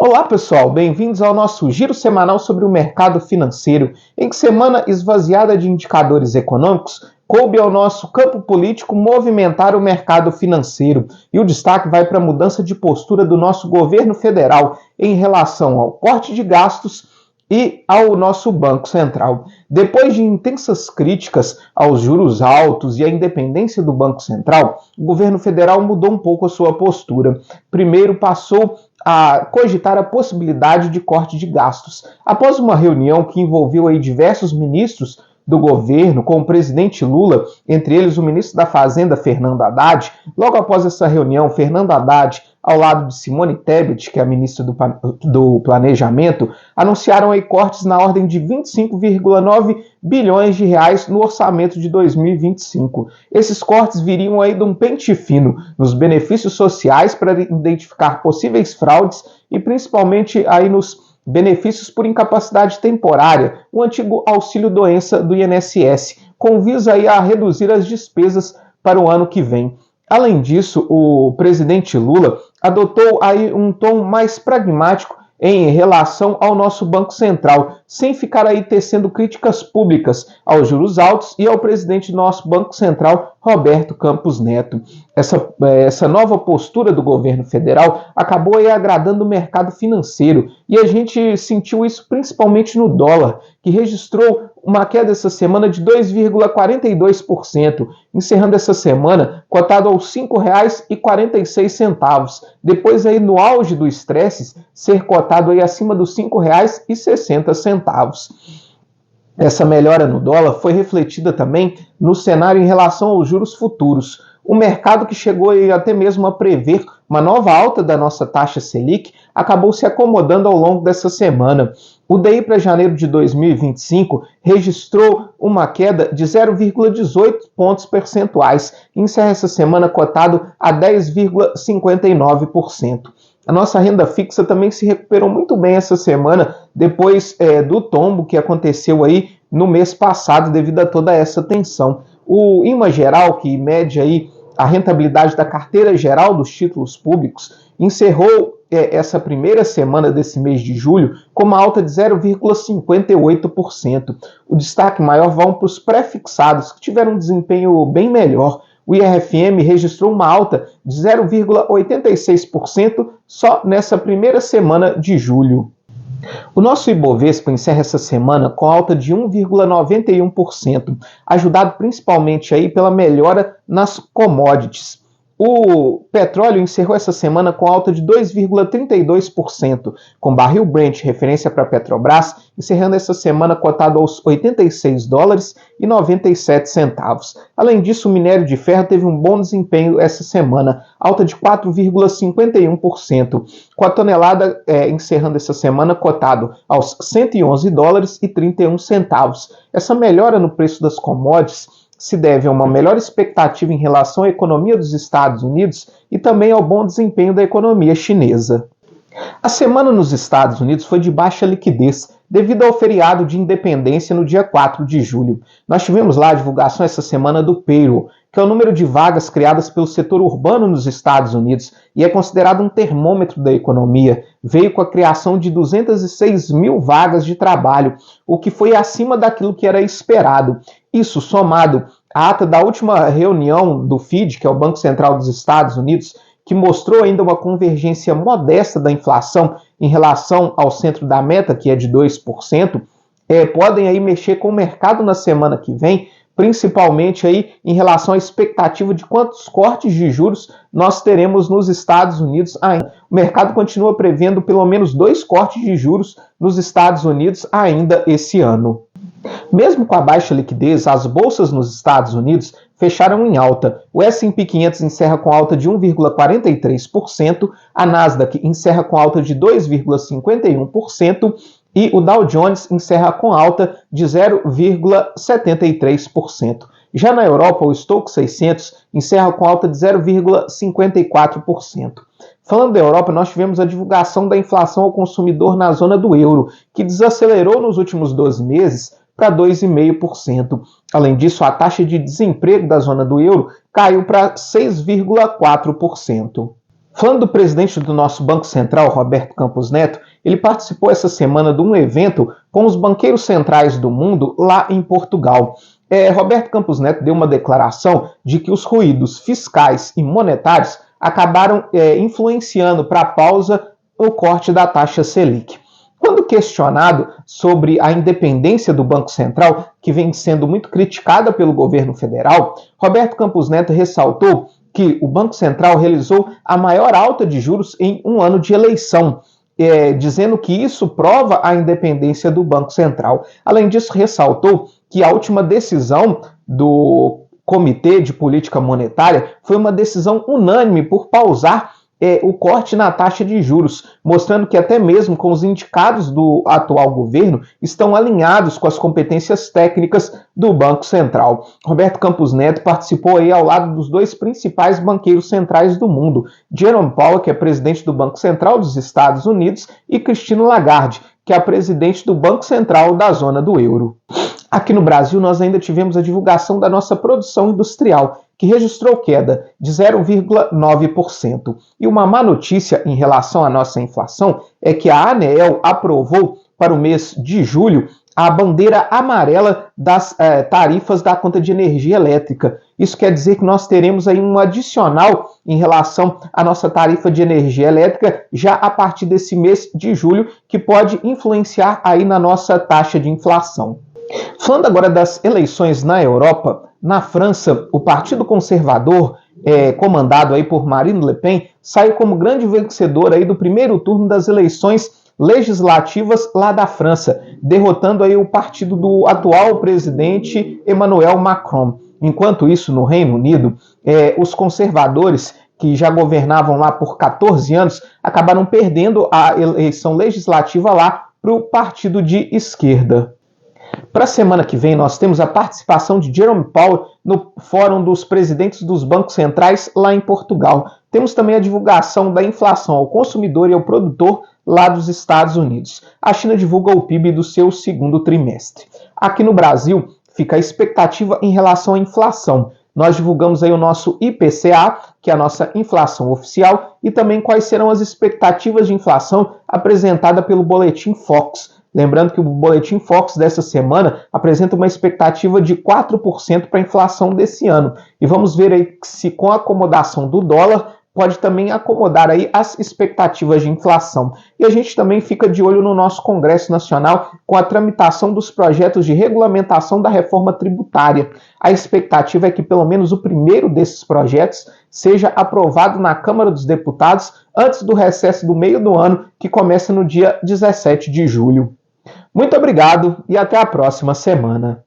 Olá pessoal, bem-vindos ao nosso giro semanal sobre o mercado financeiro, em que semana esvaziada de indicadores econômicos, coube ao nosso campo político movimentar o mercado financeiro. E o destaque vai para a mudança de postura do nosso governo federal em relação ao corte de gastos e ao nosso Banco Central. Depois de intensas críticas aos juros altos e à independência do Banco Central, o governo federal mudou um pouco a sua postura. Primeiro passou a cogitar a possibilidade de corte de gastos. Após uma reunião que envolveu aí diversos ministros do governo com o presidente Lula, entre eles o ministro da Fazenda, Fernando Haddad, logo após essa reunião, Fernando Haddad, ao lado de Simone Tebet, que é a ministra do Planejamento, anunciaram aí cortes na ordem de 25,9 bilhões de reais no orçamento de 2025. Esses cortes viriam aí de um pente fino nos benefícios sociais para identificar possíveis fraudes e principalmente aí nos benefícios por incapacidade temporária, o antigo auxílio-doença do INSS, com visa aí a reduzir as despesas para o ano que vem. Além disso, o presidente Lula adotou aí um tom mais pragmático em relação ao nosso Banco Central, sem ficar aí tecendo críticas públicas aos juros altos e ao presidente do nosso Banco Central, Roberto Campos Neto. Essa nova postura do governo federal acabou aí agradando o mercado financeiro e a gente sentiu isso principalmente no dólar, que registrou uma queda essa semana de 2,42%, encerrando essa semana cotado aos R$ 5,46, depois aí no auge do estresse ser cotado aí acima dos R$ 5,60. Essa melhora no dólar foi refletida também no cenário em relação aos juros futuros. O mercado, que chegou aí até mesmo a prever uma nova alta da nossa taxa Selic, acabou se acomodando ao longo dessa semana. O DI para janeiro de 2025 registrou uma queda de 0,18 pontos percentuais e encerra essa semana cotado a 10,59%. A nossa renda fixa também se recuperou muito bem essa semana, depois do tombo que aconteceu aí no mês passado devido a toda essa tensão. O IMA geral, que mede aí a rentabilidade da carteira geral dos títulos públicos, encerrou essa primeira semana desse mês de julho com uma alta de 0,58%. O destaque maior vai para os pré-fixados, que tiveram um desempenho bem melhor. O IRFM registrou uma alta de 0,86% só nessa primeira semana de julho. O nosso Ibovespa encerra essa semana com alta de 1,91%, ajudado principalmente aí pela melhora nas commodities. O petróleo encerrou essa semana com alta de 2,32%, com barril Brent, referência para a Petrobras, encerrando essa semana cotado aos $86,97. Além disso, o minério de ferro teve um bom desempenho essa semana, alta de 4,51%, com a tonelada encerrando essa semana cotado aos $111,31. Essa melhora no preço das commodities se deve a uma melhor expectativa em relação à economia dos Estados Unidos e também ao bom desempenho da economia chinesa. A semana nos Estados Unidos foi de baixa liquidez, devido ao feriado de independência no dia 4 de julho. Nós tivemos lá a divulgação essa semana do payroll, que é o número de vagas criadas pelo setor urbano nos Estados Unidos e é considerado um termômetro da economia. Veio com a criação de 206 mil vagas de trabalho, o que foi acima daquilo que era esperado. Isso somado à ata da última reunião do FED, que é o Banco Central dos Estados Unidos, que mostrou ainda uma convergência modesta da inflação em relação ao centro da meta, que é de 2%, podem aí mexer com o mercado na semana que vem, principalmente aí em relação à expectativa de quantos cortes de juros nós teremos nos Estados Unidos ainda. O mercado continua prevendo pelo menos 2 cortes de juros nos Estados Unidos ainda esse ano. Mesmo com a baixa liquidez, as bolsas nos Estados Unidos fecharam em alta. O S&P 500 encerra com alta de 1,43%, a Nasdaq encerra com alta de 2,51% e o Dow Jones encerra com alta de 0,73%. Já na Europa, o Stoxx 600 encerra com alta de 0,54%. Falando da Europa, nós tivemos a divulgação da inflação ao consumidor na zona do euro, que desacelerou nos últimos 12 meses para 2,5%. Além disso, a taxa de desemprego da zona do euro caiu para 6,4%. Falando do presidente do nosso Banco Central, Roberto Campos Neto, ele participou essa semana de um evento com os banqueiros centrais do mundo lá em Portugal. Roberto Campos Neto deu uma declaração de que os ruídos fiscais e monetários acabaram influenciando para a pausa o corte da taxa Selic. Quando questionado sobre a independência do Banco Central, que vem sendo muito criticada pelo governo federal, Roberto Campos Neto ressaltou que o Banco Central realizou a maior alta de juros em um ano de eleição, dizendo que isso prova a independência do Banco Central. Além disso, ressaltou que a última decisão do Comitê de Política Monetária foi uma decisão unânime por pausar o corte na taxa de juros, mostrando que até mesmo com os indicados do atual governo estão alinhados com as competências técnicas do Banco Central. Roberto Campos Neto participou aí ao lado dos dois principais banqueiros centrais do mundo, Jerome Powell, que é presidente do Banco Central dos Estados Unidos, e Christine Lagarde, que é a presidente do Banco Central da zona do euro. Aqui no Brasil, nós ainda tivemos a divulgação da nossa produção industrial, que registrou queda de 0,9%. E uma má notícia em relação à nossa inflação é que a ANEEL aprovou para o mês de julho a bandeira amarela das tarifas da conta de energia elétrica. Isso quer dizer que nós teremos aí um adicional em relação à nossa tarifa de energia elétrica já a partir desse mês de julho, que pode influenciar aí na nossa taxa de inflação. Falando agora das eleições na Europa, na França, o Partido Conservador, comandado aí por Marine Le Pen, saiu como grande vencedor aí do primeiro turno das eleições legislativas lá da França, derrotando aí o partido do atual presidente Emmanuel Macron. Enquanto isso, no Reino Unido, os conservadores, que já governavam lá por 14 anos, acabaram perdendo a eleição legislativa lá para o partido de esquerda. Para a semana que vem, nós temos a participação de Jerome Powell no Fórum dos Presidentes dos Bancos Centrais lá em Portugal. Temos também a divulgação da inflação ao consumidor e ao produtor lá dos Estados Unidos. A China divulga o PIB do seu segundo trimestre. Aqui no Brasil, fica a expectativa em relação à inflação. Nós divulgamos aí o nosso IPCA, que é a nossa inflação oficial, e também quais serão as expectativas de inflação apresentada pelo Boletim Focus. Lembrando que o Boletim Focus dessa semana apresenta uma expectativa de 4% para a inflação desse ano. E vamos ver aí se com a acomodação do dólar pode também acomodar aí as expectativas de inflação. E a gente também fica de olho no nosso Congresso Nacional com a tramitação dos projetos de regulamentação da reforma tributária. A expectativa é que pelo menos o primeiro desses projetos seja aprovado na Câmara dos Deputados antes do recesso do meio do ano, que começa no dia 17 de julho. Muito obrigado e até a próxima semana.